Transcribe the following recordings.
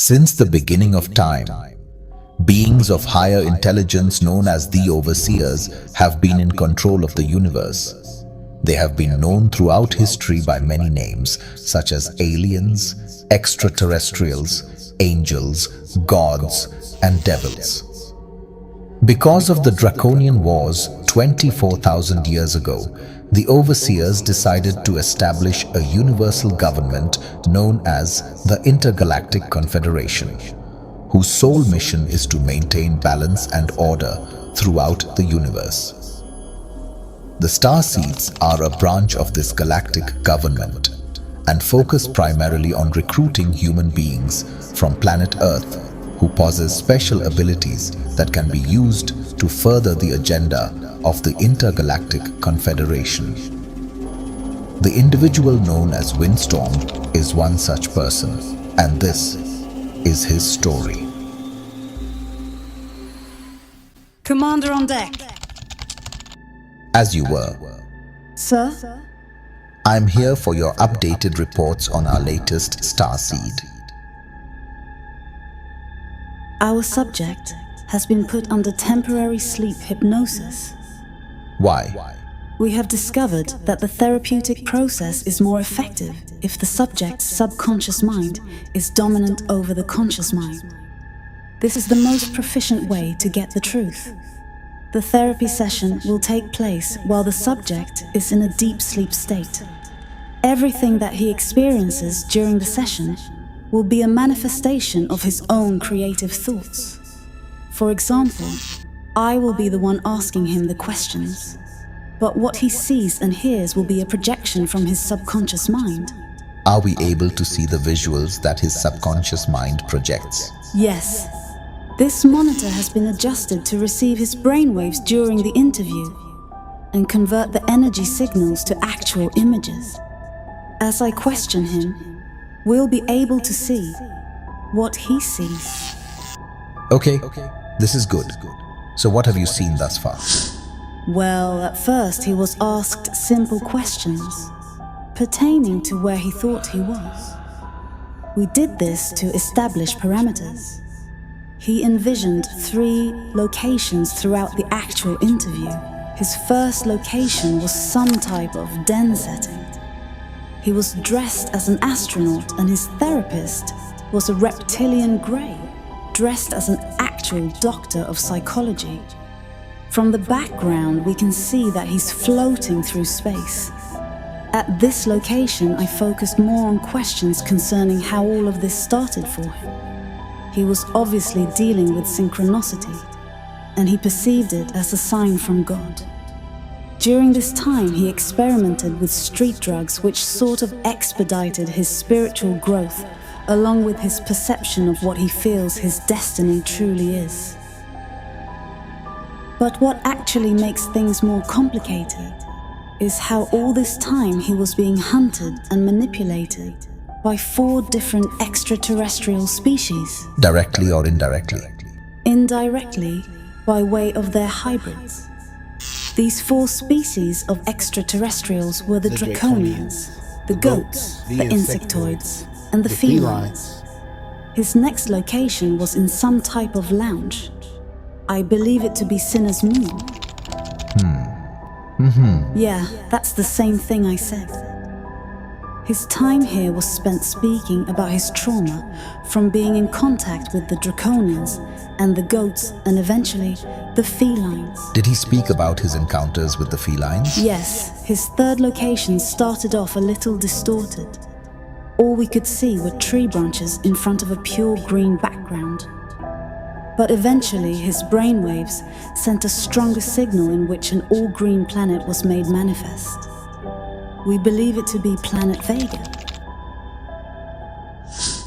Since the beginning of time, beings of higher intelligence known as the Overseers have been in control of the universe. They have been known throughout history by many names, such as aliens, extraterrestrials, angels, gods, and devils. Because of the Draconian Wars 24,000 years ago, the Overseers decided to establish a universal government known as the Intergalactic Confederation, whose sole mission is to maintain balance and order throughout the universe. The Starseeds are a branch of this galactic government and focus primarily on recruiting human beings from planet Earth who possess special abilities that can be used to further the agenda of the Intergalactic Confederation. The individual known as Windstorm is one such person, and this is his story. Commander on deck. As you were, Sir? I'm here for your updated reports on our latest starseed. Our subject has been put under temporary sleep hypnosis. Why? We have discovered that the therapeutic process is more effective if the subject's subconscious mind is dominant over the conscious mind. This is the most proficient way to get the truth. The therapy session will take place while the subject is in a deep sleep state. Everything that he experiences during the session will be a manifestation of his own creative thoughts. For example, I will be the one asking him the questions, but what he sees and hears will be a projection from his subconscious mind. Are we able to see the visuals that his subconscious mind projects? Yes. This monitor has been adjusted to receive his brainwaves during the interview and convert the energy signals to actual images. As I question him, we'll be able to see what he sees. Okay, this is good. So what have you seen thus far? Well, at first he was asked simple questions pertaining to where he thought he was. We did this to establish parameters. He envisioned 3 locations throughout the actual interview. His first location was some type of den setting. He was dressed as an astronaut and his therapist was a reptilian grey, dressed as an actual doctor of psychology. From the background, we can see that he's floating through space. At this location, I focused more on questions concerning how all of this started for him. He was obviously dealing with synchronicity, and he perceived it as a sign from God. During this time, he experimented with street drugs, which sort of expedited his spiritual growth, along with his perception of what he feels his destiny truly is. But what actually makes things more complicated is how all this time he was being hunted and manipulated by 4 different extraterrestrial species. Directly or indirectly? Indirectly, by way of their hybrids. These 4 species of extraterrestrials were the Draconians, the goats, the insectoids, and the felines. His next location was in some type of lounge. I believe it to be Sinner's Moon. Yeah, that's the same thing I said. His time here was spent speaking about his trauma from being in contact with the Draconians and the goats and eventually the felines. Did he speak about his encounters with the felines? Yes, his third location started off a little distorted. All we could see were tree branches in front of a pure green background. But eventually his brainwaves sent a stronger signal in which an all-green planet was made manifest. We believe it to be planet Vega.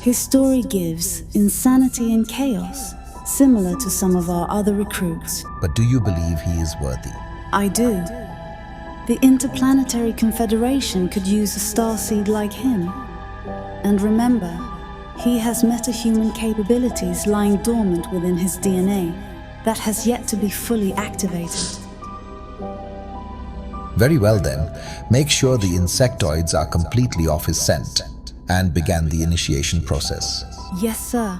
His story gives insanity and chaos, similar to some of our other recruits. But do you believe he is worthy? I do. The Interplanetary Confederation could use a starseed like him. And remember, he has metahuman capabilities lying dormant within his DNA that has yet to be fully activated. Very well then, make sure the insectoids are completely off his scent and begin the initiation process. Yes, sir.